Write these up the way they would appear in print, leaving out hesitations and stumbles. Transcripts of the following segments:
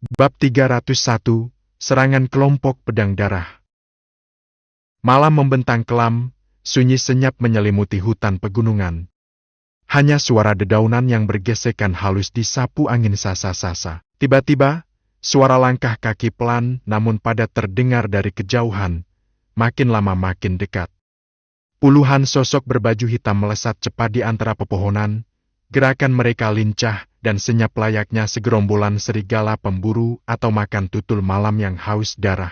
Bab 301, Serangan Kelompok Pedang Darah. Malam membentang kelam, sunyi senyap menyelimuti hutan pegunungan. Hanya suara dedaunan yang bergesekan halus disapu angin sasa-sasa. Tiba-tiba, suara langkah kaki pelan namun padat terdengar dari kejauhan, makin lama makin dekat. Puluhan sosok berbaju hitam melesat cepat di antara pepohonan, gerakan mereka lincah dan senyap layaknya segerombolan serigala pemburu atau makan tutul malam yang haus darah.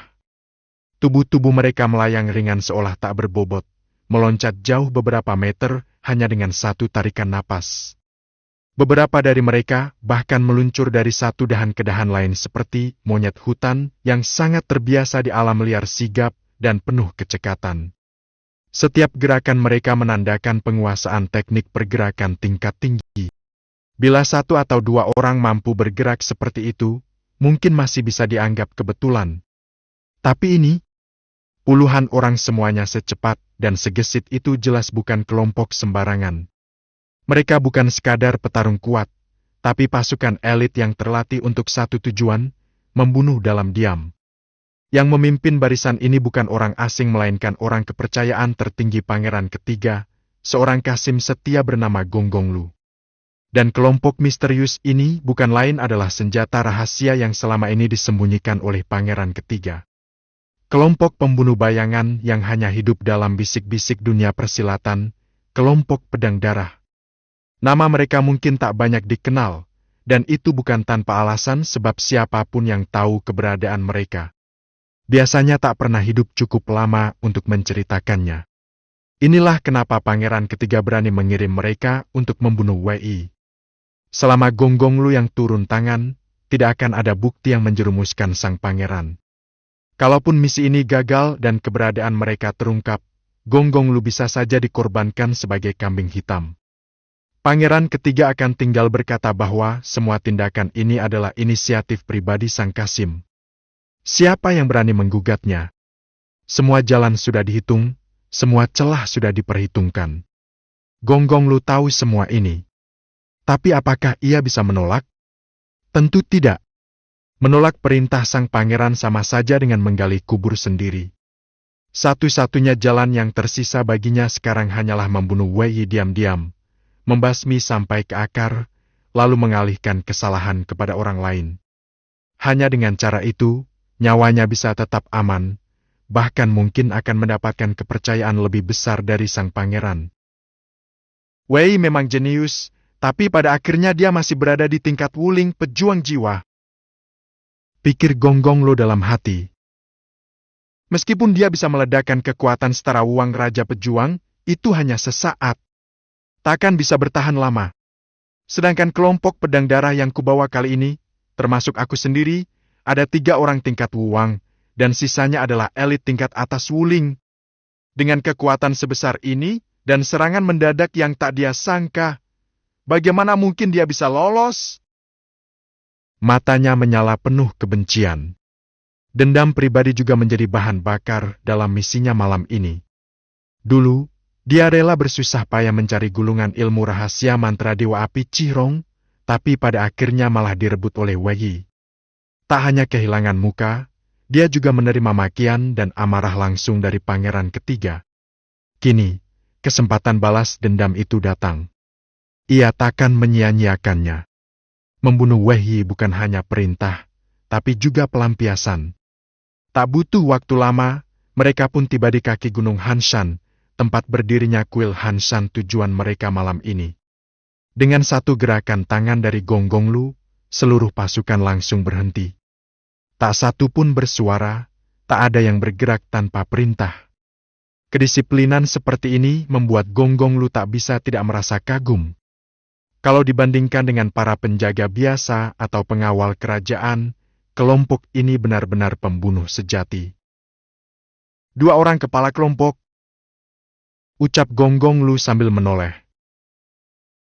Tubuh-tubuh mereka melayang ringan seolah tak berbobot, meloncat jauh beberapa meter hanya dengan satu tarikan napas. Beberapa dari mereka bahkan meluncur dari satu dahan ke dahan lain seperti monyet hutan yang sangat terbiasa di alam liar sigap dan penuh kecekatan. Setiap gerakan mereka menandakan penguasaan teknik pergerakan tingkat tinggi. Bila satu atau dua orang mampu bergerak seperti itu, mungkin masih bisa dianggap kebetulan. Tapi ini, puluhan orang semuanya secepat dan segesit itu jelas bukan kelompok sembarangan. Mereka bukan sekadar petarung kuat, tapi pasukan elit yang terlatih untuk satu tujuan, membunuh dalam diam. Yang memimpin barisan ini bukan orang asing melainkan orang kepercayaan tertinggi Pangeran Ketiga, seorang Kasim setia bernama Gonggong Lu. Dan kelompok misterius ini bukan lain adalah senjata rahasia yang selama ini disembunyikan oleh Pangeran Ketiga. Kelompok pembunuh bayangan yang hanya hidup dalam bisik-bisik dunia persilatan, kelompok pedang darah. Nama mereka mungkin tak banyak dikenal, dan itu bukan tanpa alasan sebab siapapun yang tahu keberadaan mereka biasanya tak pernah hidup cukup lama untuk menceritakannya. Inilah kenapa Pangeran Ketiga berani mengirim mereka untuk membunuh Wei. Selama Gonggong Lu yang turun tangan, tidak akan ada bukti yang menjerumuskan sang pangeran. Kalaupun misi ini gagal dan keberadaan mereka terungkap, Gonggong Lu bisa saja dikorbankan sebagai kambing hitam. Pangeran Ketiga akan tinggal berkata bahwa semua tindakan ini adalah inisiatif pribadi sang Kasim. Siapa yang berani menggugatnya? Semua jalan sudah dihitung, semua celah sudah diperhitungkan. Gonggong Lu tahu semua ini. Tapi apakah ia bisa menolak? Tentu tidak. Menolak perintah sang pangeran sama saja dengan menggali kubur sendiri. Satu-satunya jalan yang tersisa baginya sekarang hanyalah membunuh Wei diam-diam, membasmi sampai ke akar, lalu mengalihkan kesalahan kepada orang lain. Hanya dengan cara itu, nyawanya bisa tetap aman, bahkan mungkin akan mendapatkan kepercayaan lebih besar dari sang pangeran. Wei memang jenius, tapi pada akhirnya dia masih berada di tingkat wuling pejuang jiwa. Pikir Gonggong Lu dalam hati. Meskipun dia bisa meledakkan kekuatan setara Wang Raja Pejuang, itu hanya sesaat. Takkan bisa bertahan lama. Sedangkan kelompok pedang darah yang kubawa kali ini, termasuk aku sendiri, ada 3 orang tingkat Wuwang, dan sisanya adalah elit tingkat atas wuling. Dengan kekuatan sebesar ini, dan serangan mendadak yang tak dia sangka, bagaimana mungkin dia bisa lolos? Matanya menyala penuh kebencian. Dendam pribadi juga menjadi bahan bakar dalam misinya malam ini. Dulu, dia rela bersusah payah mencari gulungan ilmu rahasia mantra Dewa Api Cihirong, tapi pada akhirnya malah direbut oleh Wei. Tak hanya kehilangan muka, dia juga menerima makian dan amarah langsung dari Pangeran Ketiga. Kini, kesempatan balas dendam itu datang. Ia takkan menyia-nyiakannya. Membunuh Wei bukan hanya perintah, tapi juga pelampiasan. Tak butuh waktu lama, mereka pun tiba di kaki Gunung Hanshan, tempat berdirinya kuil Hanshan tujuan mereka malam ini. Dengan satu gerakan tangan dari Gonggong Lu, seluruh pasukan langsung berhenti. Tak satu pun bersuara, tak ada yang bergerak tanpa perintah. Kedisiplinan seperti ini membuat Gonggong Lu tak bisa tidak merasa kagum. Kalau dibandingkan dengan para penjaga biasa atau pengawal kerajaan, kelompok ini benar-benar pembunuh sejati. 2 orang kepala kelompok, ucap Gonggong Lu sambil menoleh.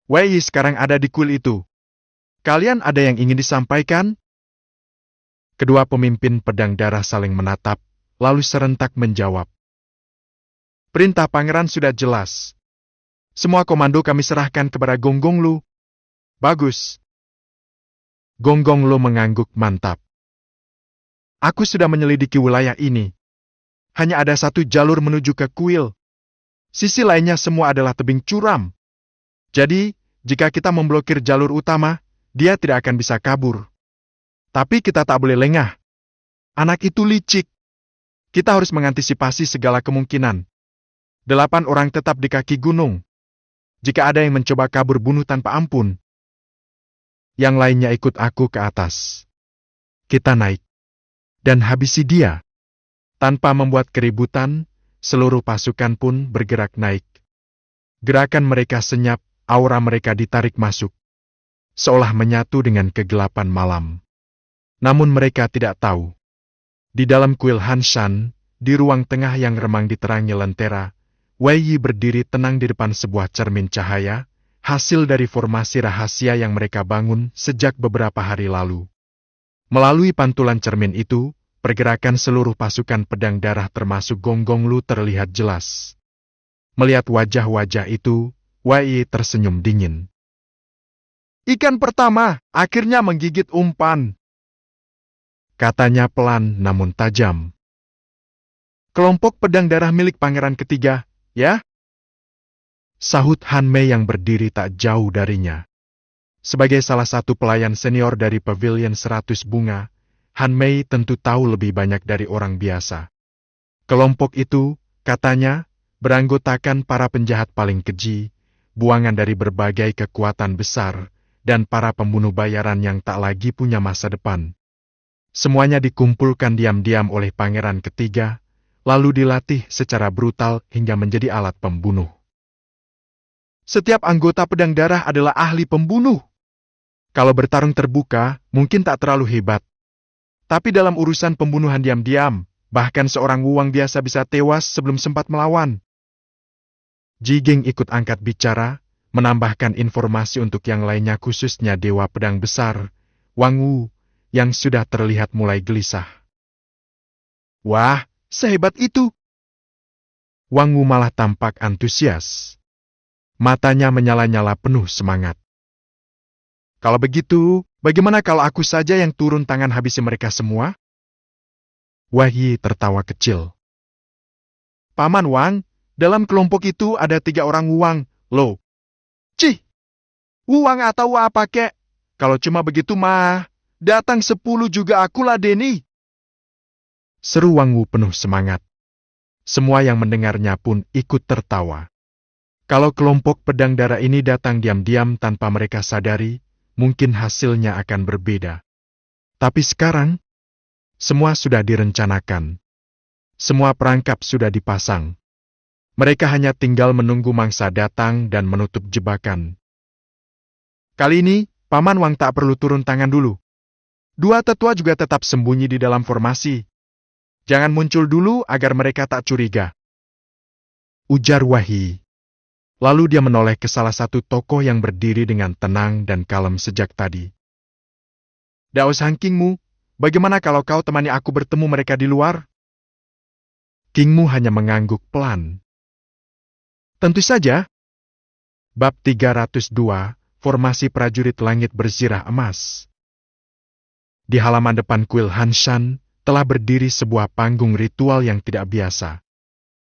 Wei sekarang ada di kuil itu. Kalian ada yang ingin disampaikan? Kedua pemimpin pedang darah saling menatap, lalu serentak menjawab. Perintah pangeran sudah jelas. Semua komando kami serahkan kepada Gonggong Lu. Bagus. Gonggong Lu mengangguk mantap. Aku sudah menyelidiki wilayah ini. Hanya ada satu jalur menuju ke kuil. Sisi lainnya semua adalah tebing curam. Jadi, jika kita memblokir jalur utama, dia tidak akan bisa kabur. Tapi kita tak boleh lengah. Anak itu licik. Kita harus mengantisipasi segala kemungkinan. 8 orang tetap di kaki gunung. Jika ada yang mencoba kabur bunuh tanpa ampun. Yang lainnya ikut aku ke atas. Kita naik. Dan habisi dia. Tanpa membuat keributan, seluruh pasukan pun bergerak naik. Gerakan mereka senyap, aura mereka ditarik masuk. Seolah menyatu dengan kegelapan malam. Namun mereka tidak tahu. Di dalam kuil Hanshan, di ruang tengah yang remang diterangi lentera, Wei Yi berdiri tenang di depan sebuah cermin cahaya, hasil dari formasi rahasia yang mereka bangun sejak beberapa hari lalu. Melalui pantulan cermin itu, pergerakan seluruh pasukan pedang darah termasuk Gong Gong Lu terlihat jelas. Melihat wajah-wajah itu, Wei Yi tersenyum dingin. Ikan pertama akhirnya menggigit umpan. Katanya pelan namun tajam. Kelompok pedang darah milik pangeran ketiga, ya? Sahut Han Mei yang berdiri tak jauh darinya. Sebagai salah satu pelayan senior dari Pavilion 100 Bunga, Han Mei tentu tahu lebih banyak dari orang biasa. Kelompok itu, katanya, beranggotakan para penjahat paling keji, buangan dari berbagai kekuatan besar, dan para pembunuh bayaran yang tak lagi punya masa depan. Semuanya dikumpulkan diam-diam oleh pangeran ketiga, lalu dilatih secara brutal hingga menjadi alat pembunuh. Setiap anggota pedang darah adalah ahli pembunuh. Kalau bertarung terbuka, mungkin tak terlalu hebat. Tapi dalam urusan pembunuhan diam-diam, bahkan seorang wuang biasa bisa tewas sebelum sempat melawan. Ji Ging ikut angkat bicara, menambahkan informasi untuk yang lainnya khususnya Dewa Pedang Besar, Wang Wu, yang sudah terlihat mulai gelisah. Wah, sehebat itu! Wang Wu malah tampak antusias. Matanya menyala-nyala penuh semangat. Kalau begitu, bagaimana kalau aku saja yang turun tangan habisi mereka semua? Wei Yi tertawa kecil. Paman Wang, dalam kelompok itu ada 3 orang Wuang, loh. Cih! Wuang atau apa kek? Kalau cuma begitu mah, datang 10 juga aku ladeni. Seru Wang Wu penuh semangat. Semua yang mendengarnya pun ikut tertawa. Kalau kelompok pedang darah ini datang diam-diam tanpa mereka sadari, mungkin hasilnya akan berbeda. Tapi sekarang, semua sudah direncanakan. Semua perangkap sudah dipasang. Mereka hanya tinggal menunggu mangsa datang dan menutup jebakan. Kali ini, Paman Wang tak perlu turun tangan dulu. 2 tetua juga tetap sembunyi di dalam formasi. Jangan muncul dulu agar mereka tak curiga. Ujar Wei Yi. Lalu dia menoleh ke salah satu tokoh yang berdiri dengan tenang dan kalem sejak tadi. Dao Sang Kingmu, bagaimana kalau kau temani aku bertemu mereka di luar? Kingmu hanya mengangguk pelan. Tentu saja. Bab 302, Formasi Prajurit Langit Berzirah Emas. Di halaman depan kuil Hanshan, telah berdiri sebuah panggung ritual yang tidak biasa.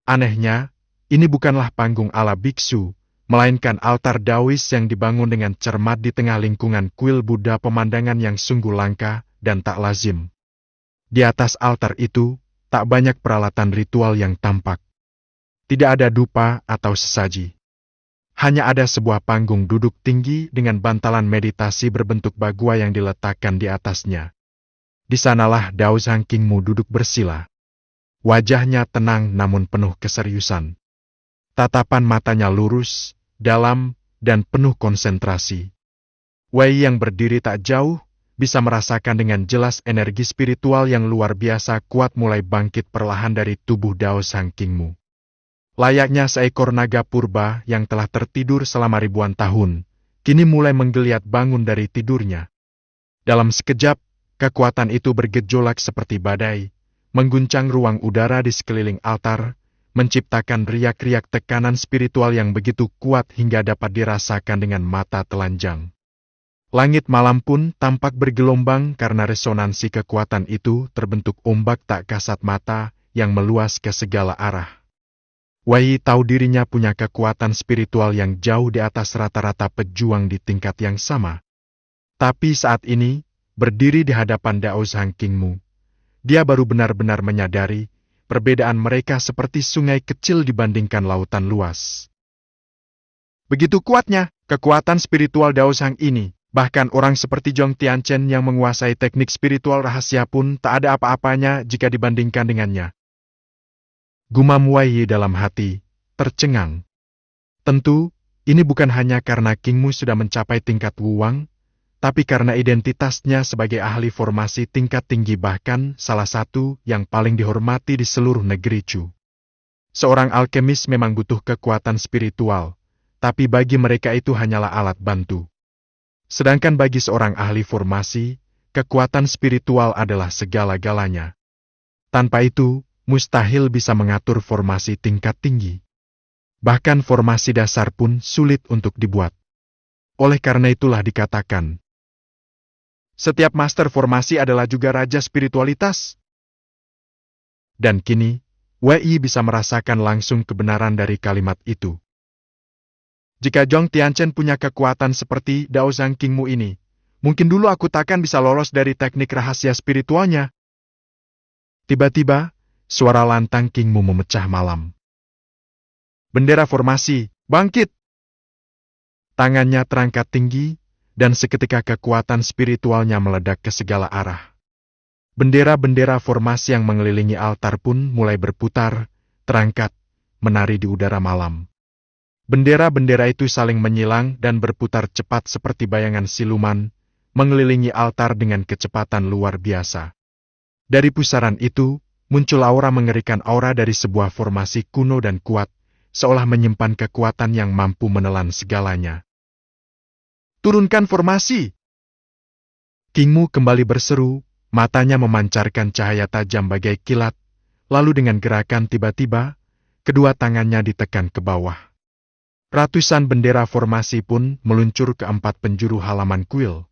Anehnya, ini bukanlah panggung ala biksu, melainkan altar Daois yang dibangun dengan cermat di tengah lingkungan kuil Buddha, pemandangan yang sungguh langka dan tak lazim. Di atas altar itu, tak banyak peralatan ritual yang tampak. Tidak ada dupa atau sesaji. Hanya ada sebuah panggung duduk tinggi dengan bantalan meditasi berbentuk bagua yang diletakkan di atasnya. Di sanalah Dao Sang Kingmu duduk bersila. Wajahnya tenang namun penuh keseriusan. Tatapan matanya lurus, dalam, dan penuh konsentrasi. Wei yang berdiri tak jauh, bisa merasakan dengan jelas energi spiritual yang luar biasa kuat mulai bangkit perlahan dari tubuh Dao Sang Kingmu. Layaknya seekor naga purba yang telah tertidur selama ribuan tahun, kini mulai menggeliat bangun dari tidurnya. Dalam sekejap, kekuatan itu bergejolak seperti badai, mengguncang ruang udara di sekeliling altar, menciptakan riak-riak tekanan spiritual yang begitu kuat hingga dapat dirasakan dengan mata telanjang. Langit malam pun tampak bergelombang karena resonansi kekuatan itu terbentuk ombak tak kasat mata yang meluas ke segala arah. Wei tahu dirinya punya kekuatan spiritual yang jauh di atas rata-rata pejuang di tingkat yang sama. Tapi saat ini, berdiri di hadapan Dao Zhang Qingmu, dia baru benar-benar menyadari perbedaan mereka seperti sungai kecil dibandingkan lautan luas. Begitu kuatnya kekuatan spiritual Dao Zhang ini. Bahkan orang seperti Zhong Tianchen yang menguasai teknik spiritual rahasia pun tak ada apa-apanya jika dibandingkan dengannya. Gumam Wei dalam hati, tercengang. Tentu, ini bukan hanya karena Qingmu sudah mencapai tingkat Wuwang, tapi karena identitasnya sebagai ahli formasi tingkat tinggi bahkan salah satu yang paling dihormati di seluruh negeri Chu. Seorang alkemis memang butuh kekuatan spiritual, tapi bagi mereka itu hanyalah alat bantu. Sedangkan bagi seorang ahli formasi, kekuatan spiritual adalah segala-galanya. Tanpa itu, mustahil bisa mengatur formasi tingkat tinggi. Bahkan formasi dasar pun sulit untuk dibuat. Oleh karena itulah dikatakan, setiap master formasi adalah juga raja spiritualitas. Dan kini, Wei bisa merasakan langsung kebenaran dari kalimat itu. Jika Zhong Tianchen punya kekuatan seperti Dao Zhang Qingmu ini, mungkin dulu aku takkan bisa lolos dari teknik rahasia spiritualnya. Tiba-tiba, suara lantang Qingmu memecah malam. Bendera formasi, bangkit! Tangannya terangkat tinggi, dan seketika kekuatan spiritualnya meledak ke segala arah. Bendera-bendera formasi yang mengelilingi altar pun mulai berputar, terangkat, menari di udara malam. Bendera-bendera itu saling menyilang dan berputar cepat seperti bayangan siluman, mengelilingi altar dengan kecepatan luar biasa. Dari pusaran itu, muncul aura mengerikan, aura dari sebuah formasi kuno dan kuat, seolah menyimpan kekuatan yang mampu menelan segalanya. Turunkan formasi! Qingmu kembali berseru, matanya memancarkan cahaya tajam bagai kilat, lalu dengan gerakan tiba-tiba, kedua tangannya ditekan ke bawah. Ratusan bendera formasi pun meluncur ke 4 penjuru halaman kuil.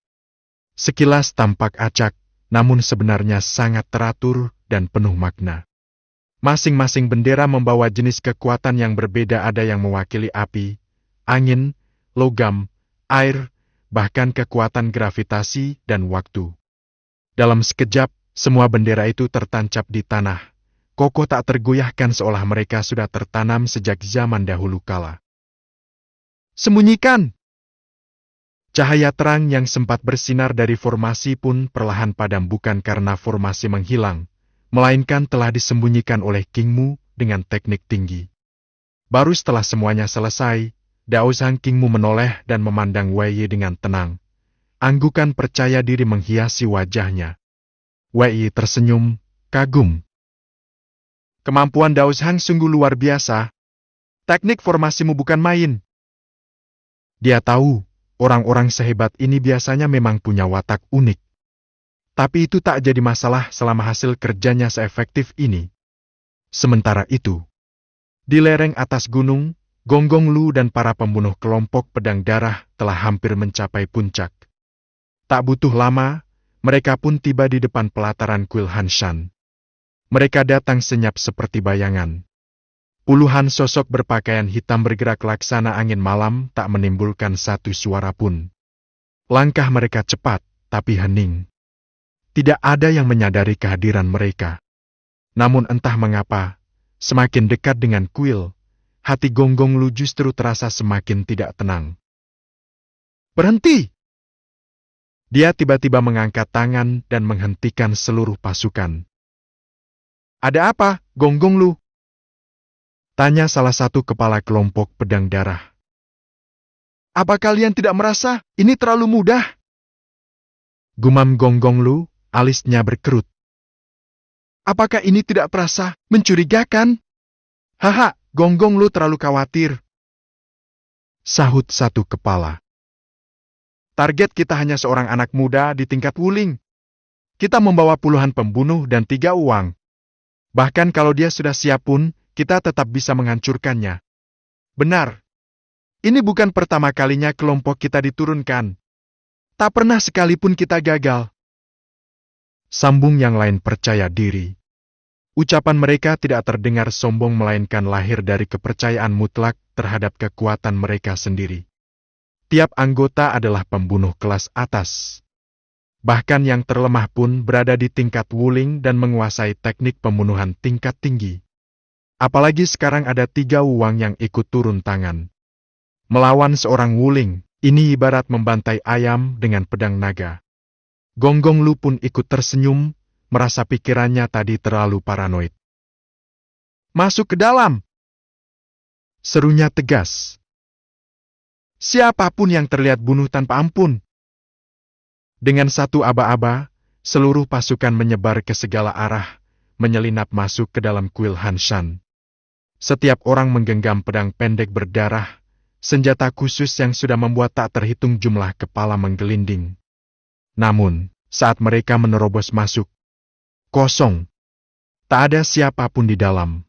Sekilas tampak acak, namun sebenarnya sangat teratur dan penuh makna. Masing-masing bendera membawa jenis kekuatan yang berbeda, ada yang mewakili api, angin, logam, air, bahkan kekuatan gravitasi dan waktu. Dalam sekejap, semua bendera itu tertancap di tanah, kokoh tak tergoyahkan seolah mereka sudah tertanam sejak zaman dahulu kala. Sembunyikan! Cahaya terang yang sempat bersinar dari formasi pun perlahan padam, bukan karena formasi menghilang, melainkan telah disembunyikan oleh Qingmu dengan teknik tinggi. Baru setelah semuanya selesai, Dao Zhang Qingmu menoleh dan memandang Wei dengan tenang. Anggukan percaya diri menghiasi wajahnya. Wei tersenyum, kagum. Kemampuan Dao Zhang sungguh luar biasa. Teknik formasimu bukan main. Dia tahu, orang-orang sehebat ini biasanya memang punya watak unik. Tapi itu tak jadi masalah selama hasil kerjanya seefektif ini. Sementara itu, di lereng atas gunung, Gong Gong Lu dan para pembunuh kelompok pedang darah telah hampir mencapai puncak. Tak butuh lama, mereka pun tiba di depan pelataran kuil Hanshan. Mereka datang senyap seperti bayangan. Puluhan sosok berpakaian hitam bergerak laksana angin malam, tak menimbulkan satu suara pun. Langkah mereka cepat, tapi hening. Tidak ada yang menyadari kehadiran mereka. Namun entah mengapa, semakin dekat dengan kuil, hati Gong Gong Lu justru terasa semakin tidak tenang. Berhenti! Dia tiba-tiba mengangkat tangan dan menghentikan seluruh pasukan. Ada apa, Gong Gong Lu? Tanya salah satu kepala kelompok pedang darah. Apa kalian tidak merasa ini terlalu mudah? Gumam Gong Gong Lu, alisnya berkerut. Apakah ini tidak terasa mencurigakan? Haha, Gong Gong Lu terlalu khawatir. Sahut satu kepala. Target kita hanya seorang anak muda di tingkat Wuling. Kita membawa puluhan pembunuh dan 3 uang. Bahkan kalau dia sudah siap pun, kita tetap bisa menghancurkannya. Benar. Ini bukan pertama kalinya kelompok kita diturunkan. Tak pernah sekalipun kita gagal. Sambung yang lain percaya diri. Ucapan mereka tidak terdengar sombong melainkan lahir dari kepercayaan mutlak terhadap kekuatan mereka sendiri. Tiap anggota adalah pembunuh kelas atas. Bahkan yang terlemah pun berada di tingkat wuling dan menguasai teknik pembunuhan tingkat tinggi. Apalagi sekarang ada 3 uang yang ikut turun tangan. Melawan seorang wuling, ini ibarat membantai ayam dengan pedang naga. Gonggong Lu pun ikut tersenyum, merasa pikirannya tadi terlalu paranoid. Masuk ke dalam! Serunya tegas. Siapapun yang terlihat bunuh tanpa ampun. Dengan satu aba-aba, seluruh pasukan menyebar ke segala arah, menyelinap masuk ke dalam kuil Hanshan. Setiap orang menggenggam pedang pendek berdarah, senjata khusus yang sudah membuat tak terhitung jumlah kepala menggelinding. Namun, saat mereka menerobos masuk, kosong. Tak ada siapapun di dalam.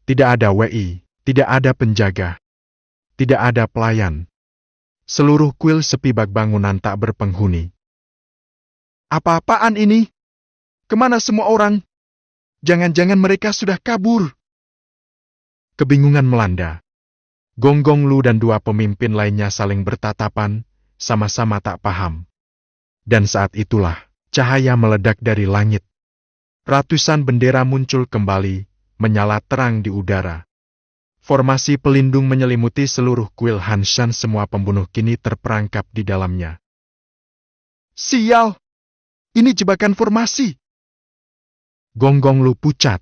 Tidak ada WI, tidak ada penjaga, tidak ada pelayan. Seluruh kuil sepi bak bangunan tak berpenghuni. Apa-apaan ini? Kemana semua orang? Jangan-jangan mereka sudah kabur. Kebingungan melanda. Gonggong Lu dan 2 pemimpin lainnya saling bertatapan, sama-sama tak paham. Dan saat itulah, cahaya meledak dari langit. Ratusan bendera muncul kembali, menyala terang di udara. Formasi pelindung menyelimuti seluruh kuil Hanshan, semua pembunuh kini terperangkap di dalamnya. Sial! Ini jebakan formasi! Gonggong Lu pucat.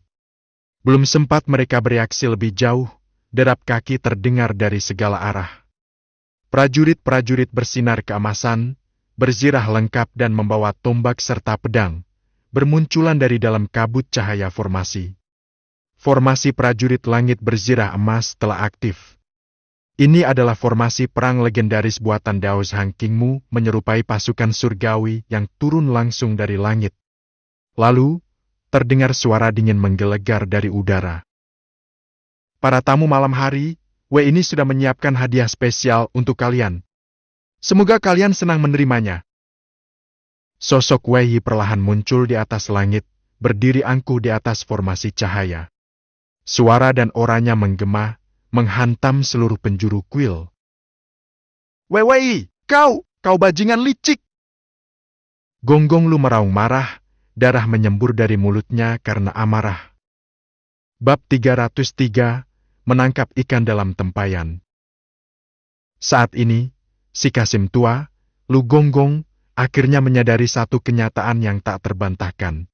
Belum sempat mereka bereaksi lebih jauh, derap kaki terdengar dari segala arah. Prajurit-prajurit bersinar keemasan, berzirah lengkap dan membawa tombak serta pedang, bermunculan dari dalam kabut cahaya formasi. Formasi prajurit langit berzirah emas telah aktif. Ini adalah formasi perang legendaris buatan Dao Zhang Qingmu, menyerupai pasukan surgawi yang turun langsung dari langit. Lalu, terdengar suara dingin menggelegar dari udara. Para tamu malam hari, ini sudah menyiapkan hadiah spesial untuk kalian. Semoga kalian senang menerimanya. Sosok Wei perlahan muncul di atas langit, berdiri angkuh di atas formasi cahaya. Suara dan oranya menggema, menghantam seluruh penjuru kuil. Wei, kau bajingan licik! Gonggong Lu meraung marah, darah menyembur dari mulutnya karena amarah. Bab 303, menangkap ikan dalam tempayan. Saat ini, si Kasim tua, Lu Gonggong, akhirnya menyadari satu kenyataan yang tak terbantahkan.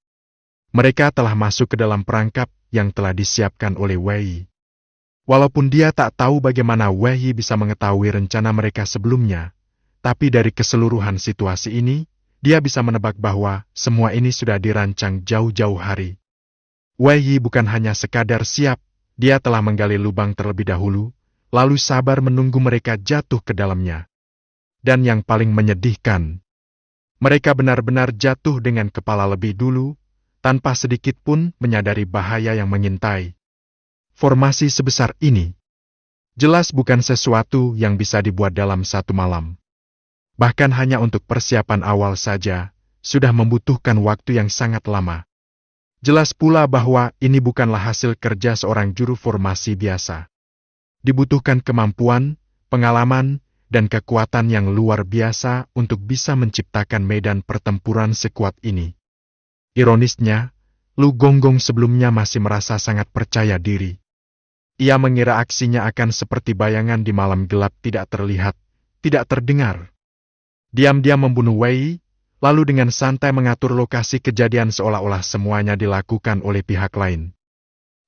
Mereka telah masuk ke dalam perangkap yang telah disiapkan oleh Wei. Walaupun dia tak tahu bagaimana Wei bisa mengetahui rencana mereka sebelumnya, tapi dari keseluruhan situasi ini, dia bisa menebak bahwa semua ini sudah dirancang jauh-jauh hari. Wei bukan hanya sekadar siap, dia telah menggali lubang terlebih dahulu, lalu sabar menunggu mereka jatuh ke dalamnya. Dan yang paling menyedihkan, mereka benar-benar jatuh dengan kepala lebih dulu, tanpa sedikit pun menyadari bahaya yang mengintai. Formasi sebesar ini jelas bukan sesuatu yang bisa dibuat dalam satu malam. Bahkan hanya untuk persiapan awal saja, sudah membutuhkan waktu yang sangat lama. Jelas pula bahwa ini bukanlah hasil kerja seorang juru formasi biasa. Dibutuhkan kemampuan, pengalaman, dan kekuatan yang luar biasa untuk bisa menciptakan medan pertempuran sekuat ini. Ironisnya, Lu Gonggong sebelumnya masih merasa sangat percaya diri. Ia mengira aksinya akan seperti bayangan di malam gelap, tidak terlihat, tidak terdengar. Diam-diam membunuh Wei, lalu dengan santai mengatur lokasi kejadian seolah-olah semuanya dilakukan oleh pihak lain.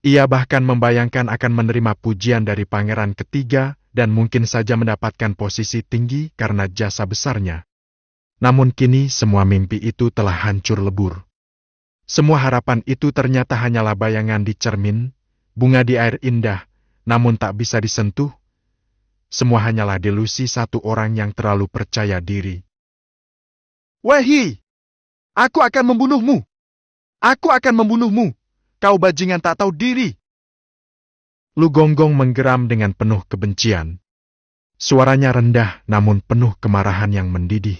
Ia bahkan membayangkan akan menerima pujian dari pangeran ketiga dan mungkin saja mendapatkan posisi tinggi karena jasa besarnya. Namun kini semua mimpi itu telah hancur lebur. Semua harapan itu ternyata hanyalah bayangan di cermin, bunga di air indah, namun tak bisa disentuh. Semua hanyalah delusi satu orang yang terlalu percaya diri. Wei, aku akan membunuhmu! Aku akan membunuhmu! Kau bajingan tak tahu diri! Lu Gonggong menggeram dengan penuh kebencian. Suaranya rendah namun penuh kemarahan yang mendidih.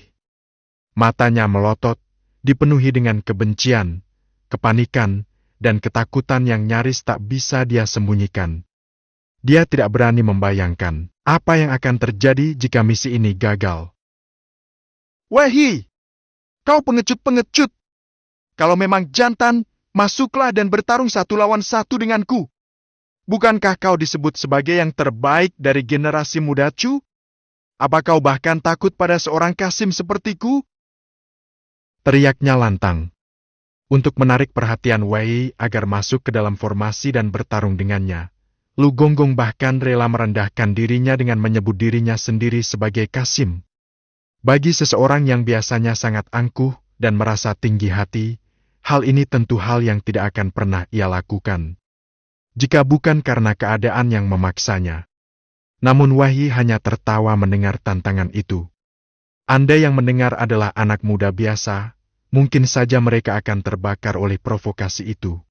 Matanya melotot, dipenuhi dengan kebencian, kepanikan, dan ketakutan yang nyaris tak bisa dia sembunyikan. Dia tidak berani membayangkan apa yang akan terjadi jika misi ini gagal. Wei, kau pengecut-pengecut! Kalau memang jantan, masuklah dan bertarung 1 lawan 1 denganku. Bukankah kau disebut sebagai yang terbaik dari generasi muda Chu? Apa kau bahkan takut pada seorang Kasim sepertiku? Teriaknya lantang. Untuk menarik perhatian Wei agar masuk ke dalam formasi dan bertarung dengannya, Lu Gonggong bahkan rela merendahkan dirinya dengan menyebut dirinya sendiri sebagai Kasim. Bagi seseorang yang biasanya sangat angkuh dan merasa tinggi hati, hal ini tentu hal yang tidak akan pernah ia lakukan, jika bukan karena keadaan yang memaksanya. Namun Wei hanya tertawa mendengar tantangan itu. Andai yang mendengar adalah anak muda biasa, mungkin saja mereka akan terbakar oleh provokasi itu.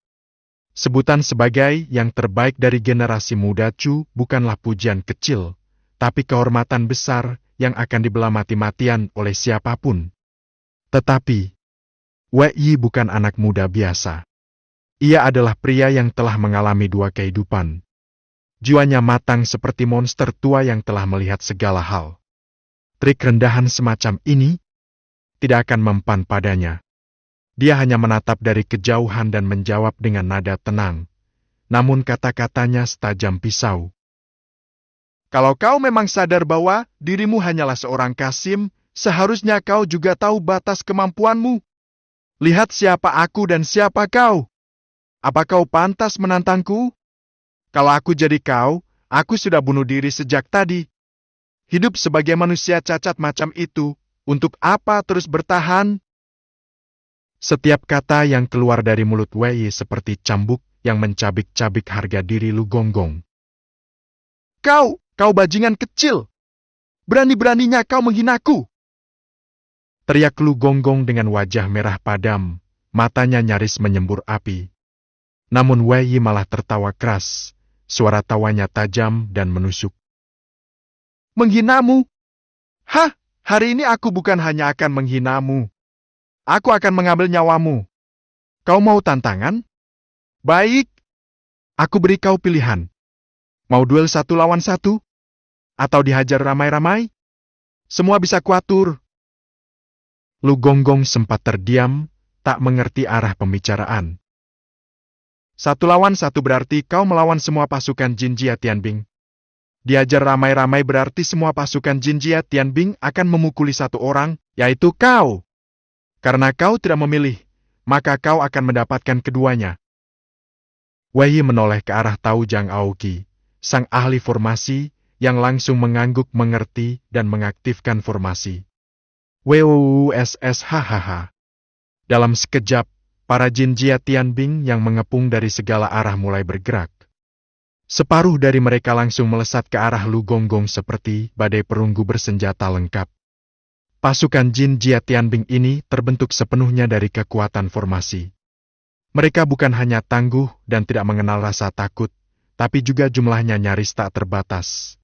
Sebutan sebagai yang terbaik dari generasi muda Chu bukanlah pujian kecil, tapi kehormatan besar yang akan dibela mati-matian oleh siapapun. Tetapi, Wei bukan anak muda biasa. Ia adalah pria yang telah mengalami 2 kehidupan. Jiwanya matang seperti monster tua yang telah melihat segala hal. Trik rendahan semacam ini tidak akan mempan padanya. Dia hanya menatap dari kejauhan dan menjawab dengan nada tenang. Namun kata-katanya setajam pisau. Kalau kau memang sadar bahwa dirimu hanyalah seorang Kasim, seharusnya kau juga tahu batas kemampuanmu. Lihat siapa aku dan siapa kau. Apa kau pantas menantangku? Kalau aku jadi kau, aku sudah bunuh diri sejak tadi. Hidup sebagai manusia cacat macam itu, untuk apa terus bertahan? Setiap kata yang keluar dari mulut Wei seperti cambuk yang mencabik-cabik harga diri Lu Gonggong. Kau bajingan kecil! Berani-beraninya kau menghinaku! Teriak Lu Gonggong dengan wajah merah padam, matanya nyaris menyembur api. Namun Wei malah tertawa keras, suara tawanya tajam dan menusuk. Menghinamu? Hah? Hari ini aku bukan hanya akan menghinamu. Aku akan mengambil nyawamu. Kau mau tantangan? Baik. Aku beri kau pilihan. Mau duel 1 lawan 1? Atau dihajar ramai-ramai? Semua bisa kuatur. Lu Gonggong sempat terdiam, tak mengerti arah pembicaraan. 1 lawan 1 berarti kau melawan semua pasukan Jin Jia Tianbing. Diajar ramai-ramai berarti semua pasukan Jin Jia Tianbing akan memukuli 1 orang, yaitu kau. Karena kau tidak memilih, maka kau akan mendapatkan keduanya. Wei menoleh ke arah Tao Zhang Aoqi, sang ahli formasi, yang langsung mengangguk mengerti dan mengaktifkan formasi. WUSSHHH. Dalam sekejap, para Jin Jia Tianbing yang mengepung dari segala arah mulai bergerak. Separuh dari mereka langsung melesat ke arah Lu Gonggong seperti badai perunggu bersenjata lengkap. Pasukan Jin Jia Tianbing ini terbentuk sepenuhnya dari kekuatan formasi. Mereka bukan hanya tangguh dan tidak mengenal rasa takut, tapi juga jumlahnya nyaris tak terbatas.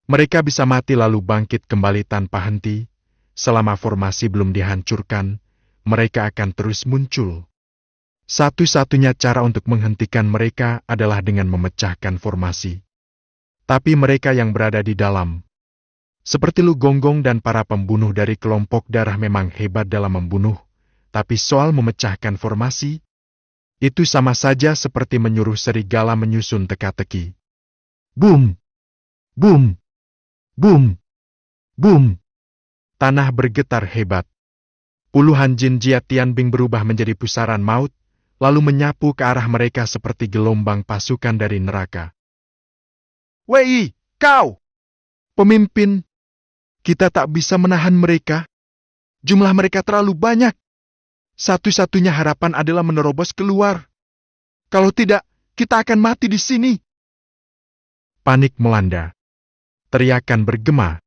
Mereka bisa mati lalu bangkit kembali tanpa henti. Selama formasi belum dihancurkan, mereka akan terus muncul. Satu-satunya cara untuk menghentikan mereka adalah dengan memecahkan formasi. Tapi mereka yang berada di dalam, seperti Lu Gonggong dan para pembunuh dari kelompok darah memang hebat dalam membunuh, tapi soal memecahkan formasi, itu sama saja seperti menyuruh serigala menyusun teka-teki. Boom! Boom! Boom! Boom! Tanah bergetar hebat. Puluhan Jin Jia Tianbing berubah menjadi pusaran maut, lalu menyapu ke arah mereka seperti gelombang pasukan dari neraka. Wei, kau! Pemimpin! Kita tak bisa menahan mereka. Jumlah mereka terlalu banyak. Satu-satunya harapan adalah menerobos keluar. Kalau tidak, kita akan mati di sini. Panik melanda. Teriakan bergema.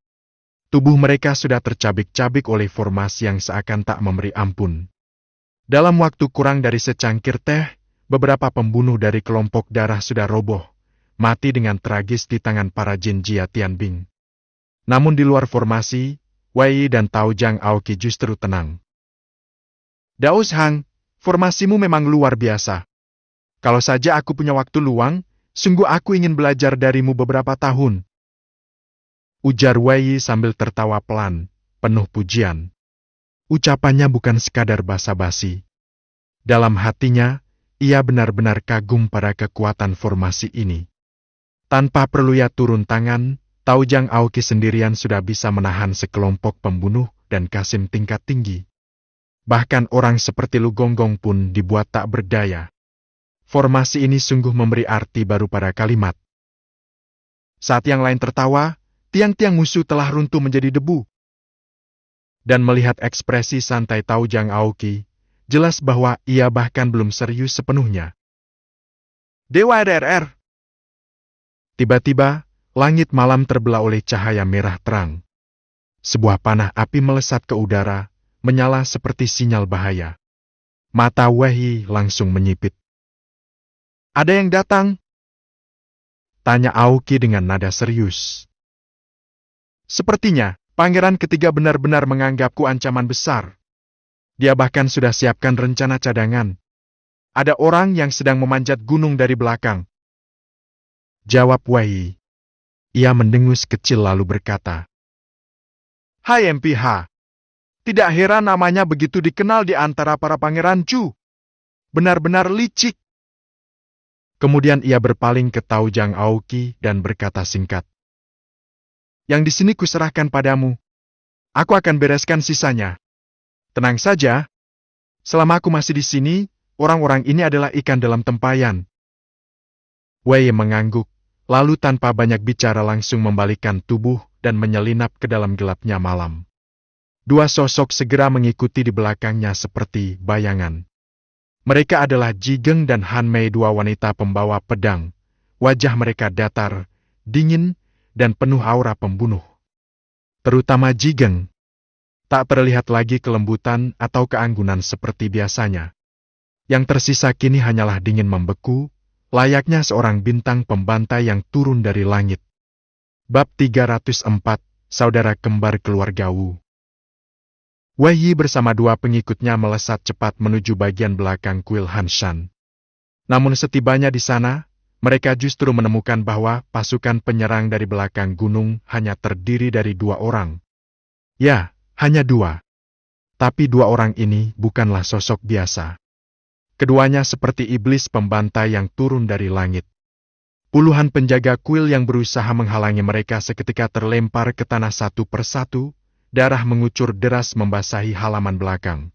Tubuh mereka sudah tercabik-cabik oleh formasi yang seakan tak memberi ampun. Dalam waktu kurang dari secangkir teh, beberapa pembunuh dari kelompok darah sudah roboh, mati dengan tragis di tangan para Jin Jia Tianbing. Namun di luar formasi, Wei dan Taojang Aoki justru tenang. Daos Hang, formasimu memang luar biasa. Kalau saja aku punya waktu luang, sungguh aku ingin belajar darimu beberapa tahun. Ujar Wei sambil tertawa pelan, penuh pujian. Ucapannya bukan sekadar basa-basi. Dalam hatinya, ia benar-benar kagum pada kekuatan formasi ini. Tanpa perlu ia turun tangan, Taojang Aoki sendirian sudah bisa menahan sekelompok pembunuh dan kasim tingkat tinggi. Bahkan orang seperti Lu Gonggong pun dibuat tak berdaya. Formasi ini sungguh memberi arti baru pada kalimat. Saat yang lain tertawa, tiang-tiang musuh telah runtuh menjadi debu. Dan melihat ekspresi santai Taojang Aoki, jelas bahwa ia bahkan belum serius sepenuhnya. Dewa RRR. Tiba-tiba, langit malam terbelah oleh cahaya merah terang. Sebuah panah api melesat ke udara, menyala seperti sinyal bahaya. Mata Wei langsung menyipit. Ada yang datang? Tanya Aoki dengan nada serius. Sepertinya, pangeran ketiga benar-benar menganggapku ancaman besar. Dia bahkan sudah siapkan rencana cadangan. Ada orang yang sedang memanjat gunung dari belakang. Jawab Wei. Ia mendengus kecil lalu berkata, Hai MPH, tidak heran namanya begitu dikenal di antara para pangeran Chu. Benar-benar licik. Kemudian ia berpaling ke Taojang Aoki dan berkata singkat, Yang di sini kuserahkan padamu. Aku akan bereskan sisanya. Tenang saja. Selama aku masih di sini, orang-orang ini adalah ikan dalam tempayan. Wei mengangguk, lalu tanpa banyak bicara langsung membalikkan tubuh dan menyelinap ke dalam gelapnya malam. Dua sosok segera mengikuti di belakangnya seperti bayangan. Mereka adalah Jigeng dan Han Mei, dua wanita pembawa pedang. Wajah mereka datar, dingin, dan penuh aura pembunuh. Terutama Jigeng. Tak terlihat lagi kelembutan atau keanggunan seperti biasanya. Yang tersisa kini hanyalah dingin membeku, layaknya seorang bintang pembantai yang turun dari langit. Bab 304, Saudara Kembar Keluarga Wu. Wei bersama dua pengikutnya melesat cepat menuju bagian belakang kuil Hanshan. Namun setibanya di sana, mereka justru menemukan bahwa pasukan penyerang dari belakang gunung hanya terdiri dari dua orang. Ya, hanya dua. Tapi dua orang ini bukanlah sosok biasa. Keduanya seperti iblis pembantai yang turun dari langit. Puluhan penjaga kuil yang berusaha menghalangi mereka seketika terlempar ke tanah satu persatu, darah mengucur deras membasahi halaman belakang.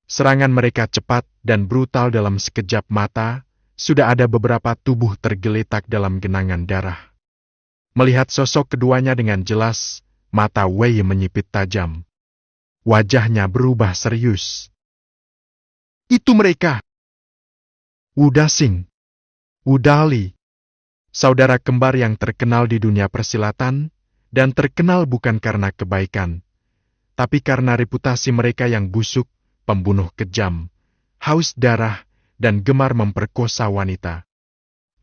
Serangan mereka cepat dan brutal dalam sekejap mata, sudah ada beberapa tubuh tergeletak dalam genangan darah. Melihat sosok keduanya dengan jelas, mata Wei menyipit tajam. Wajahnya berubah serius. Itu mereka! Wu Daxing, Wu Dali, saudara kembar yang terkenal di dunia persilatan, dan terkenal bukan karena kebaikan, tapi karena reputasi mereka yang busuk, pembunuh kejam, haus darah, dan gemar memperkosa wanita.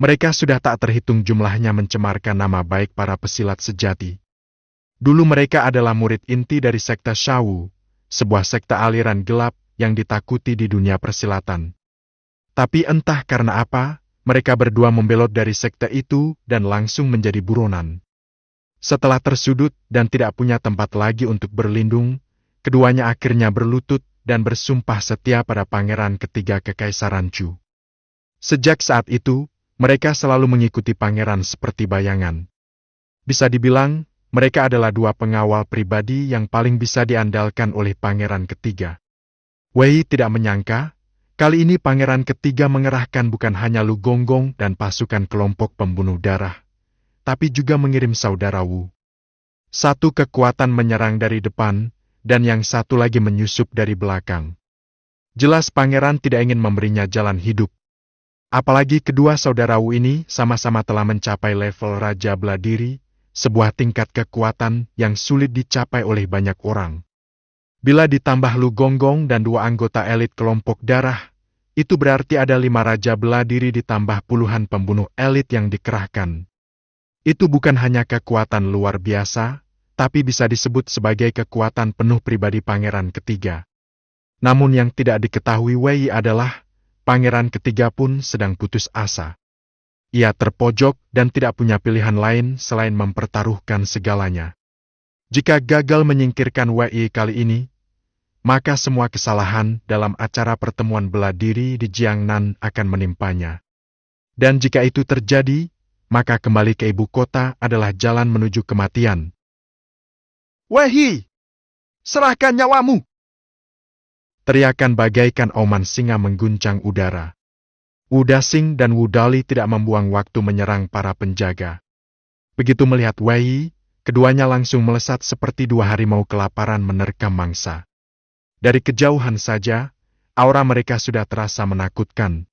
Mereka sudah tak terhitung jumlahnya mencemarkan nama baik para pesilat sejati. Dulu mereka adalah murid inti dari sekte Shawu, sebuah sekte aliran gelap yang ditakuti di dunia persilatan. Tapi entah karena apa, mereka berdua membelot dari sekte itu dan langsung menjadi buronan. Setelah tersudut dan tidak punya tempat lagi untuk berlindung, keduanya akhirnya berlutut dan bersumpah setia pada pangeran ketiga Kekaisaran Chu. Sejak saat itu, mereka selalu mengikuti pangeran seperti bayangan. Bisa dibilang, mereka adalah dua pengawal pribadi yang paling bisa diandalkan oleh pangeran ketiga. Wei tidak menyangka, kali ini pangeran ketiga mengerahkan bukan hanya Lu Gonggong dan pasukan kelompok pembunuh darah, tapi juga mengirim saudara Wu. Satu kekuatan menyerang dari depan, dan yang satu lagi menyusup dari belakang. Jelas pangeran tidak ingin memberinya jalan hidup. Apalagi kedua saudara Wu ini sama-sama telah mencapai level Raja Beladiri, sebuah tingkat kekuatan yang sulit dicapai oleh banyak orang. Bila ditambah Lu Gonggong dan dua anggota elit kelompok darah, itu berarti ada 5 Raja Beladiri ditambah puluhan pembunuh elit yang dikerahkan. Itu bukan hanya kekuatan luar biasa, tapi bisa disebut sebagai kekuatan penuh pribadi Pangeran Ketiga. Namun yang tidak diketahui Wei adalah, Pangeran Ketiga pun sedang putus asa. Ia terpojok dan tidak punya pilihan lain selain mempertaruhkan segalanya. Jika gagal menyingkirkan Wei kali ini, maka semua kesalahan dalam acara pertemuan bela diri di Jiangnan akan menimpanya. Dan jika itu terjadi, maka kembali ke ibu kota adalah jalan menuju kematian. Wei, serahkan nyawamu! Teriakan bagaikan auman singa mengguncang udara. Wu Daxing dan Wu Dali tidak membuang waktu menyerang para penjaga. Begitu melihat Wei, keduanya langsung melesat seperti dua harimau kelaparan menerkam mangsa. Dari kejauhan saja, aura mereka sudah terasa menakutkan.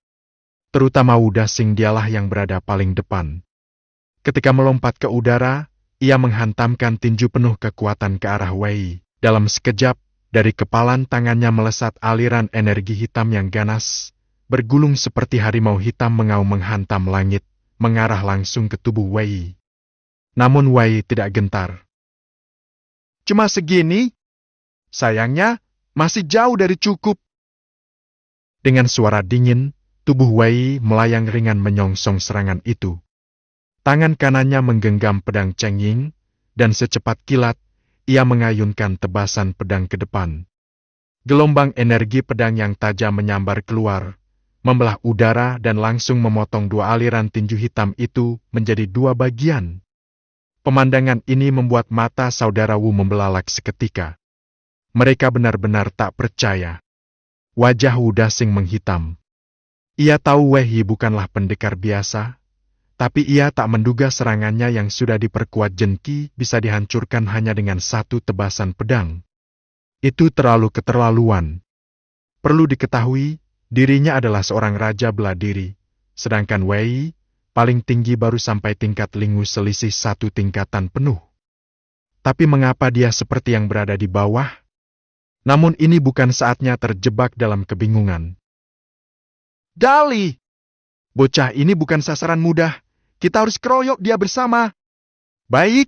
Terutama Wu Daxing, dialah yang berada paling depan. Ketika melompat ke udara, ia menghantamkan tinju penuh kekuatan ke arah Wei. Dalam sekejap, dari kepalan tangannya melesat aliran energi hitam yang ganas, bergulung seperti harimau hitam mengaum menghantam langit, mengarah langsung ke tubuh Wei. Namun Wei tidak gentar. Cuma segini? Sayangnya, masih jauh dari cukup. Dengan suara dingin, tubuh Wei melayang ringan menyongsong serangan itu. Tangan kanannya menggenggam pedang Cheng Ying, dan secepat kilat, ia mengayunkan tebasan pedang ke depan. Gelombang energi pedang yang tajam menyambar keluar, membelah udara dan langsung memotong dua aliran tinju hitam itu menjadi dua bagian. Pemandangan ini membuat mata saudara Wu membelalak seketika. Mereka benar-benar tak percaya. Wajah Wu Daxing menghitam. Ia tahu Wei bukanlah pendekar biasa, tapi ia tak menduga serangannya yang sudah diperkuat Jenki bisa dihancurkan hanya dengan satu tebasan pedang. Itu terlalu keterlaluan. Perlu diketahui, dirinya adalah seorang raja bela diri, sedangkan Wei paling tinggi baru sampai tingkat lingu selisih satu tingkatan penuh. Tapi mengapa dia seperti yang berada di bawah? Namun ini bukan saatnya terjebak dalam kebingungan. Dali! Bocah ini bukan sasaran mudah. Kita harus keroyok dia bersama. Baik.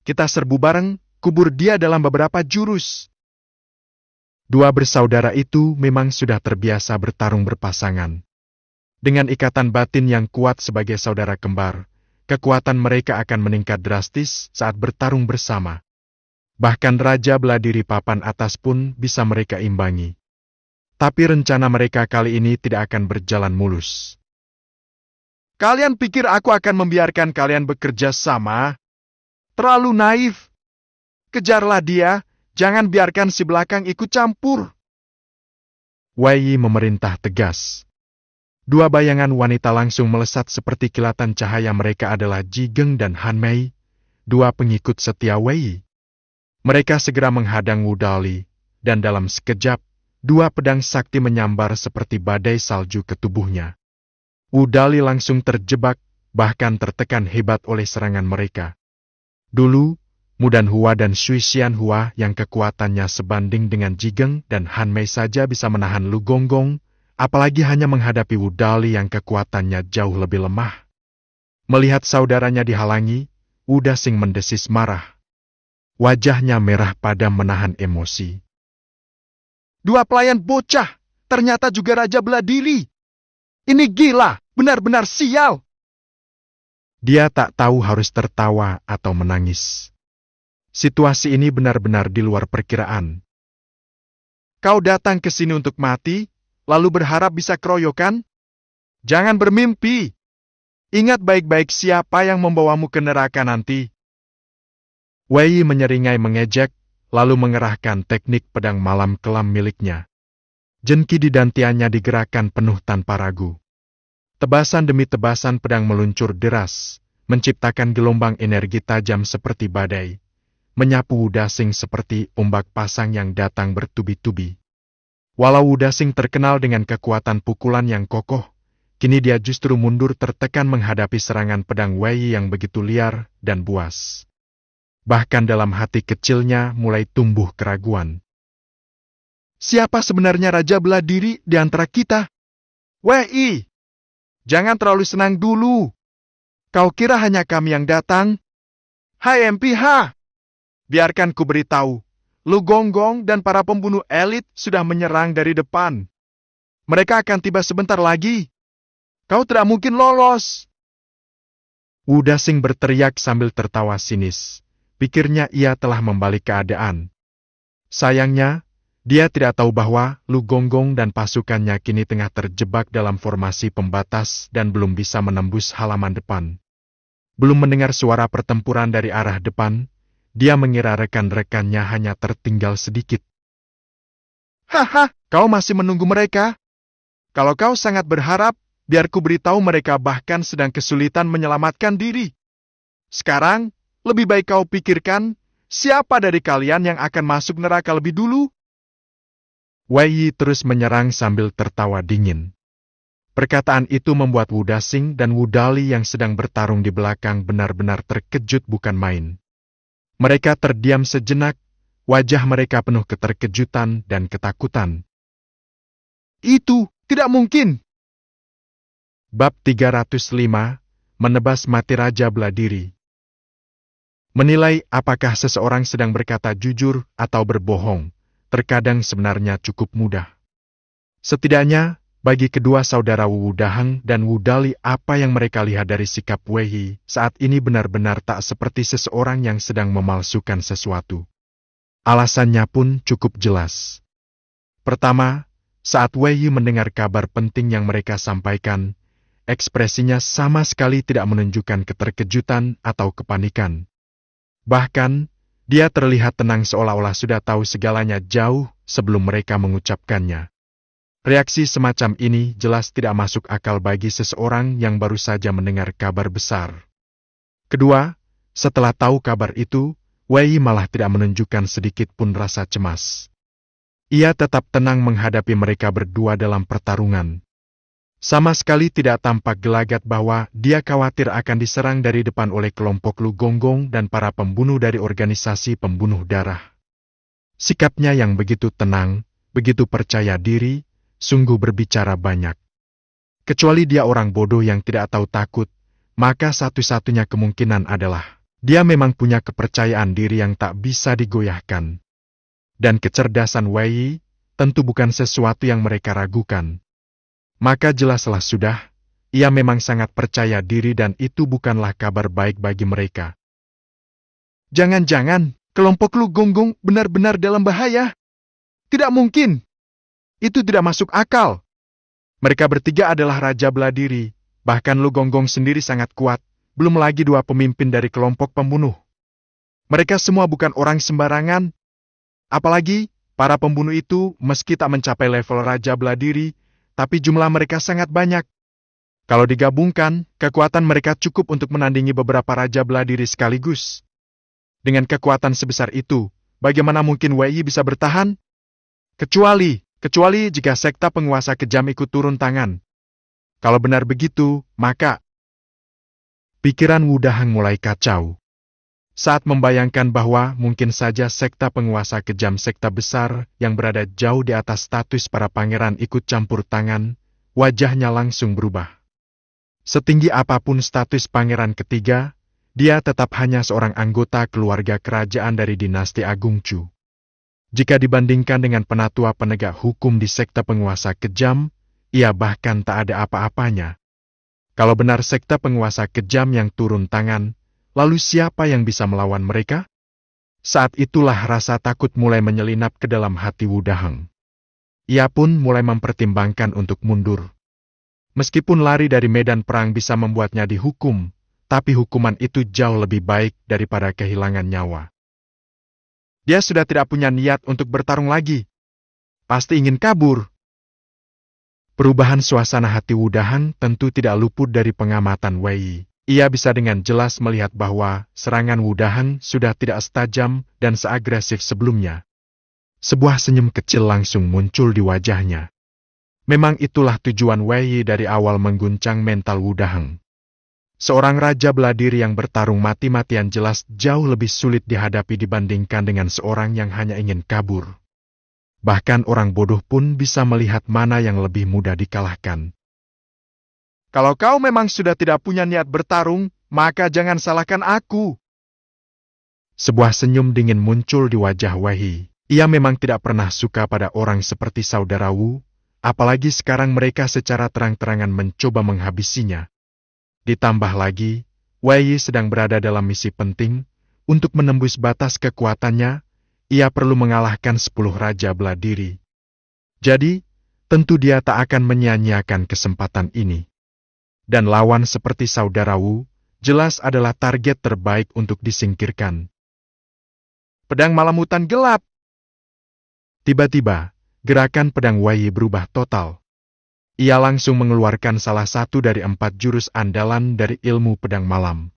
Kita serbu bareng, kubur dia dalam beberapa jurus. Dua bersaudara itu memang sudah terbiasa bertarung berpasangan. Dengan ikatan batin yang kuat sebagai saudara kembar, kekuatan mereka akan meningkat drastis saat bertarung bersama. Bahkan Raja bela diri papan atas pun bisa mereka imbangi. Tapi rencana mereka kali ini tidak akan berjalan mulus. Kalian pikir aku akan membiarkan kalian bekerja sama? Terlalu naif. Kejarlah dia, jangan biarkan si belakang ikut campur. Wei memerintah tegas. Dua bayangan wanita langsung melesat seperti kilatan cahaya. Mereka adalah Ji Geng dan Han Mei, dua pengikut setia Wei. Mereka segera menghadang Wu Dali, dan dalam sekejap, dua pedang sakti menyambar seperti badai salju ke tubuhnya. Wu Dali langsung terjebak, bahkan tertekan hebat oleh serangan mereka. Dulu, Mudan Hua dan Shui Xian Hua yang kekuatannya sebanding dengan Ji Geng dan Han Mei saja bisa menahan Lu Gonggong, apalagi hanya menghadapi Wu Dali yang kekuatannya jauh lebih lemah. Melihat saudaranya dihalangi, Wu Daxing mendesis marah. Wajahnya merah padam menahan emosi. Dua pelayan bocah, ternyata juga raja bela diri. Ini gila, benar-benar sial. Dia tak tahu harus tertawa atau menangis. Situasi ini benar-benar di luar perkiraan. Kau datang ke sini untuk mati, lalu berharap bisa keroyokan? Jangan bermimpi. Ingat baik-baik siapa yang membawamu ke neraka nanti. Wei menyeringai mengejek, lalu mengerahkan teknik pedang malam kelam miliknya. Jenki di dantiannya digerakkan penuh tanpa ragu. Tebasan demi tebasan pedang meluncur deras, menciptakan gelombang energi tajam seperti badai, menyapu Wu Daxing seperti ombak pasang yang datang bertubi-tubi. Walau Wu Daxing terkenal dengan kekuatan pukulan yang kokoh, kini dia justru mundur tertekan menghadapi serangan pedang Wei yang begitu liar dan buas. Bahkan dalam hati kecilnya mulai tumbuh keraguan. Siapa sebenarnya raja bela diri di antara kita? Wei, jangan terlalu senang dulu. Kau kira hanya kami yang datang? Hai MPH! biarkan ku beritahu. Lu Gonggong dan para pembunuh elit sudah menyerang dari depan. Mereka akan tiba sebentar lagi. Kau tidak mungkin lolos. Wu Daxing berteriak sambil tertawa sinis. Pikirnya ia telah membalik keadaan. Sayangnya, dia tidak tahu bahwa Lu Gonggong dan pasukannya kini tengah terjebak dalam formasi pembatas dan belum bisa menembus halaman depan. Belum mendengar suara pertempuran dari arah depan, dia mengira rekan-rekannya hanya tertinggal sedikit. Haha, kau masih menunggu mereka? Kalau kau sangat berharap, biar ku beritahu mereka bahkan sedang kesulitan menyelamatkan diri. Sekarang, lebih baik kau pikirkan, siapa dari kalian yang akan masuk neraka lebih dulu? Wei Yi terus menyerang sambil tertawa dingin. Perkataan itu membuat Wu Daxing dan Wu Dali yang sedang bertarung di belakang benar-benar terkejut bukan main. Mereka terdiam sejenak, wajah mereka penuh keterkejutan dan ketakutan. Itu tidak mungkin. Bab 305, Menebas Mati Raja Beladiri. Menilai apakah seseorang sedang berkata jujur atau berbohong, terkadang sebenarnya cukup mudah. Setidaknya, bagi kedua saudara Wu Daheng dan Wu Dali, apa yang mereka lihat dari sikap Wei Yi saat ini benar-benar tak seperti seseorang yang sedang memalsukan sesuatu. Alasannya pun cukup jelas. Pertama, saat Wei Yi mendengar kabar penting yang mereka sampaikan, ekspresinya sama sekali tidak menunjukkan keterkejutan atau kepanikan. Bahkan, dia terlihat tenang seolah-olah sudah tahu segalanya jauh sebelum mereka mengucapkannya. Reaksi semacam ini jelas tidak masuk akal bagi seseorang yang baru saja mendengar kabar besar. Kedua, setelah tahu kabar itu, Wei Yi malah tidak menunjukkan sedikit pun rasa cemas. Ia tetap tenang menghadapi mereka berdua dalam pertarungan. Sama sekali tidak tampak gelagat bahwa dia khawatir akan diserang dari depan oleh kelompok Lu Gonggong dan para pembunuh dari organisasi pembunuh darah. Sikapnya yang begitu tenang, begitu percaya diri, sungguh berbicara banyak. Kecuali dia orang bodoh yang tidak tahu takut, maka satu-satunya kemungkinan adalah dia memang punya kepercayaan diri yang tak bisa digoyahkan. Dan kecerdasan Wei Yi tentu bukan sesuatu yang mereka ragukan. Maka jelaslah sudah, ia memang sangat percaya diri dan itu bukanlah kabar baik bagi mereka. Jangan-jangan kelompok Lu Gonggong benar-benar dalam bahaya. Tidak mungkin. Itu tidak masuk akal. Mereka bertiga adalah Raja Beladiri, bahkan Lu Gonggong sendiri sangat kuat, belum lagi dua pemimpin dari kelompok pembunuh. Mereka semua bukan orang sembarangan. Apalagi, para pembunuh itu meski tak mencapai level Raja Beladiri, tapi jumlah mereka sangat banyak. Kalau digabungkan, kekuatan mereka cukup untuk menandingi beberapa Raja Beladiri sekaligus. Dengan kekuatan sebesar itu, bagaimana mungkin Wei Yi bisa bertahan? Kecuali jika sekta penguasa kejam ikut turun tangan. Kalau benar begitu, maka... Pikiran Wu Daheng mulai kacau. Saat membayangkan bahwa mungkin saja sekta penguasa kejam sekta besar yang berada jauh di atas status para pangeran ikut campur tangan, wajahnya langsung berubah. Setinggi apapun status pangeran ketiga, dia tetap hanya seorang anggota keluarga kerajaan dari dinasti Agung Chu. Jika dibandingkan dengan penatua penegak hukum di sekta penguasa kejam, ia bahkan tak ada apa-apanya. Kalau benar sekta penguasa kejam yang turun tangan, lalu siapa yang bisa melawan mereka? Saat itulah rasa takut mulai menyelinap ke dalam hati Wu Daheng. Ia pun mulai mempertimbangkan untuk mundur. Meskipun lari dari medan perang bisa membuatnya dihukum, tapi hukuman itu jauh lebih baik daripada kehilangan nyawa. Dia sudah tidak punya niat untuk bertarung lagi. Pasti ingin kabur. Perubahan suasana hati Wu Daheng tentu tidak luput dari pengamatan Wei Yi. Ia bisa dengan jelas melihat bahwa serangan Wu Daheng sudah tidak setajam dan seagresif sebelumnya. Sebuah senyum kecil langsung muncul di wajahnya. Memang itulah tujuan Wei Yi dari awal mengguncang mental Wu Daheng. Seorang Raja Beladiri yang bertarung mati-matian jelas jauh lebih sulit dihadapi dibandingkan dengan seorang yang hanya ingin kabur. Bahkan orang bodoh pun bisa melihat mana yang lebih mudah dikalahkan. Kalau kau memang sudah tidak punya niat bertarung, maka jangan salahkan aku. Sebuah senyum dingin muncul di wajah Wei. Ia memang tidak pernah suka pada orang seperti saudara Wu, apalagi sekarang mereka secara terang-terangan mencoba menghabisinya. Ditambah lagi, Wei sedang berada dalam misi penting. Untuk menembus batas kekuatannya, ia perlu mengalahkan 10 raja bela diri. Jadi, tentu dia tak akan menyia-nyiakan kesempatan ini. Dan lawan seperti saudara Wu, jelas adalah target terbaik untuk disingkirkan. Pedang malam hutan gelap. Tiba-tiba, gerakan pedang Wei berubah total. Ia langsung mengeluarkan salah satu dari 4 jurus andalan dari ilmu pedang malam.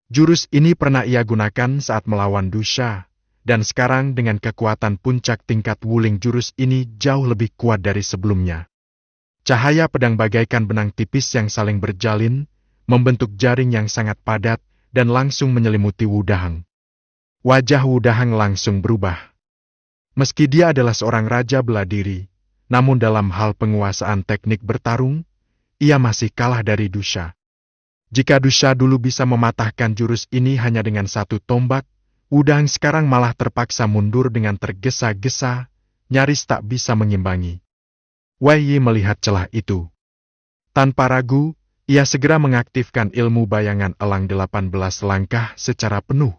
Jurus ini pernah ia gunakan saat melawan Dusha, dan sekarang dengan kekuatan puncak tingkat Wuling jurus ini jauh lebih kuat dari sebelumnya. Cahaya pedang bagaikan benang tipis yang saling berjalin, membentuk jaring yang sangat padat, dan langsung menyelimuti Wu Daheng. Wajah Wu Daheng langsung berubah. Meski dia adalah seorang raja bela diri, namun dalam hal penguasaan teknik bertarung, ia masih kalah dari Dusha. Jika Dusha dulu bisa mematahkan jurus ini hanya dengan 1 tombak, Wu Daheng sekarang malah terpaksa mundur dengan tergesa-gesa, nyaris tak bisa mengimbangi. Wei melihat celah itu. Tanpa ragu, ia segera mengaktifkan ilmu bayangan elang 18 langkah secara penuh.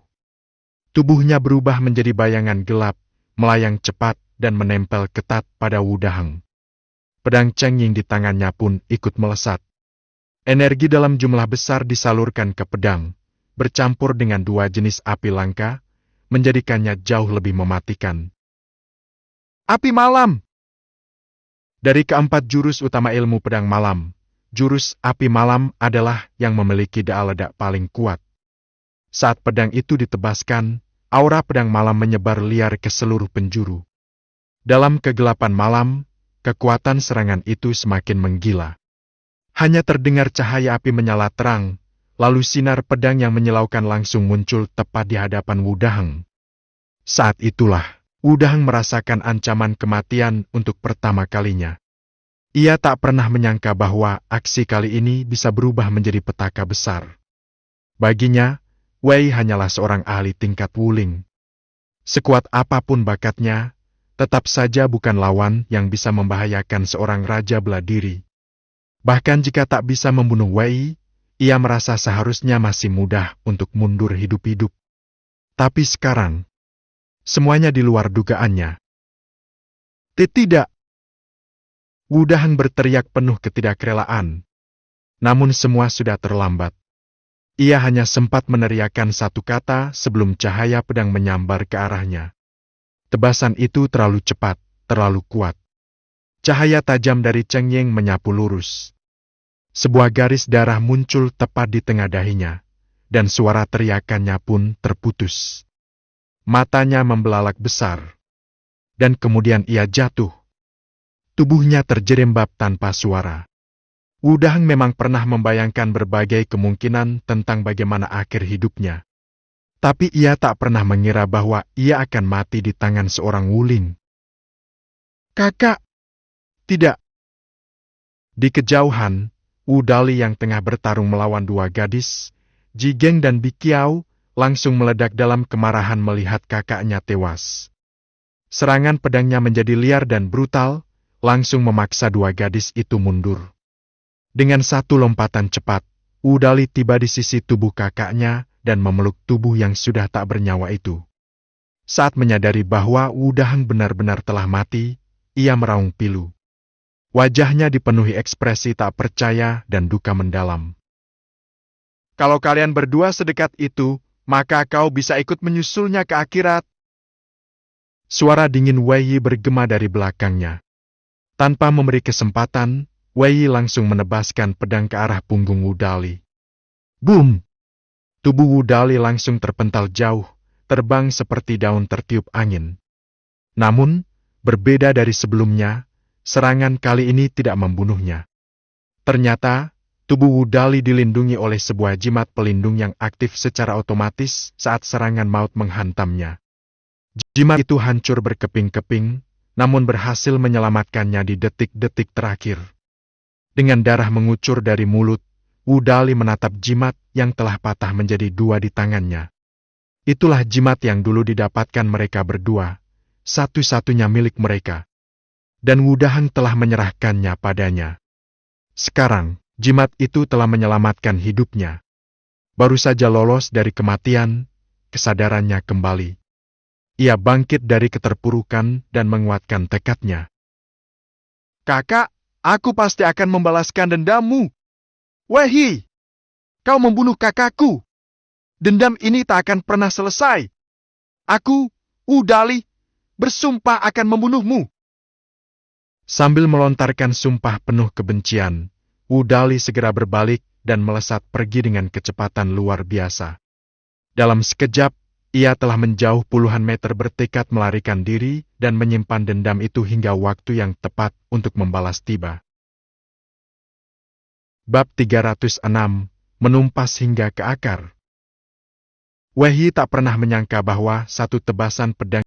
Tubuhnya berubah menjadi bayangan gelap, melayang cepat dan menempel ketat pada Wu Daheng. Pedang Chengying di tangannya pun ikut melesat. Energi dalam jumlah besar disalurkan ke pedang, bercampur dengan 2 jenis api langka, menjadikannya jauh lebih mematikan. Api malam. Dari keempat jurus utama ilmu pedang malam, jurus api malam adalah yang memiliki daya ledak paling kuat. Saat pedang itu ditebaskan, aura pedang malam menyebar liar ke seluruh penjuru. Dalam kegelapan malam, kekuatan serangan itu semakin menggila. Hanya terdengar cahaya api menyala terang, lalu sinar pedang yang menyilaukan langsung muncul tepat di hadapan Wu Daheng. Saat itulah, Wu Daheng merasakan ancaman kematian untuk pertama kalinya. Ia tak pernah menyangka bahwa aksi kali ini bisa berubah menjadi petaka besar. Baginya, Wei hanyalah seorang ahli tingkat Wuling. Sekuat apapun bakatnya, tetap saja bukan lawan yang bisa membahayakan seorang raja bela diri. Bahkan jika tak bisa membunuh Wei, ia merasa seharusnya masih mudah untuk mundur hidup-hidup. Tapi sekarang, semuanya di luar dugaannya. Tidak. Wu Daheng berteriak penuh ketidakrelaan. Namun semua sudah terlambat. Ia hanya sempat meneriakkan 1 kata sebelum cahaya pedang menyambar ke arahnya. Tebasan itu terlalu cepat, terlalu kuat. Cahaya tajam dari Chengying menyapu lurus. Sebuah garis darah muncul tepat di tengah dahinya, dan suara teriakannya pun terputus. Matanya membelalak besar. Dan kemudian ia jatuh. Tubuhnya terjerembab tanpa suara. Wu Daheng memang pernah membayangkan berbagai kemungkinan tentang bagaimana akhir hidupnya. Tapi ia tak pernah mengira bahwa ia akan mati di tangan seorang Wuling. Kakak. Tidak. Di kejauhan, Wu Dali yang tengah bertarung melawan 2 gadis, Ji Geng dan Bi Qiao, langsung meledak dalam kemarahan melihat kakaknya tewas. Serangan pedangnya menjadi liar dan brutal, langsung memaksa 2 gadis itu mundur. Dengan 1 lompatan cepat, Wu Dali tiba di sisi tubuh kakaknya dan memeluk tubuh yang sudah tak bernyawa itu. Saat menyadari bahwa Wu Daheng benar-benar telah mati, ia meraung pilu. Wajahnya dipenuhi ekspresi tak percaya dan duka mendalam. Kalau kalian berdua sedekat itu, maka kau bisa ikut menyusulnya ke akhirat. Suara dingin Wei bergema dari belakangnya. Tanpa memberi kesempatan, Wei langsung menebaskan pedang ke arah punggung Wu Dali. Boom! Tubuh Wu Dali langsung terpental jauh, terbang seperti daun tertiup angin. Namun, berbeda dari sebelumnya, serangan kali ini tidak membunuhnya. Ternyata, tubuh Wu Dali dilindungi oleh sebuah jimat pelindung yang aktif secara otomatis saat serangan maut menghantamnya. Jimat itu hancur berkeping-keping, namun berhasil menyelamatkannya di detik-detik terakhir. Dengan darah mengucur dari mulut, Wu Dali menatap jimat yang telah patah menjadi 2 di tangannya. Itulah jimat yang dulu didapatkan mereka berdua, satu-satunya milik mereka. Dan Wudahang telah menyerahkannya padanya. Sekarang, jimat itu telah menyelamatkan hidupnya. Baru saja lolos dari kematian, kesadarannya kembali. Ia bangkit dari keterpurukan dan menguatkan tekadnya. Kakak, aku pasti akan membalaskan dendammu. Wehi, kau membunuh kakakku. Dendam ini tak akan pernah selesai. Aku, Udali, bersumpah akan membunuhmu. Sambil melontarkan sumpah penuh kebencian, Wudali segera berbalik dan melesat pergi dengan kecepatan luar biasa. Dalam sekejap, ia telah menjauh puluhan meter bertekad melarikan diri dan menyimpan dendam itu hingga waktu yang tepat untuk membalas tiba. Bab 306, menumpas hingga ke akar. Wehi tak pernah menyangka bahwa satu tebasan pedang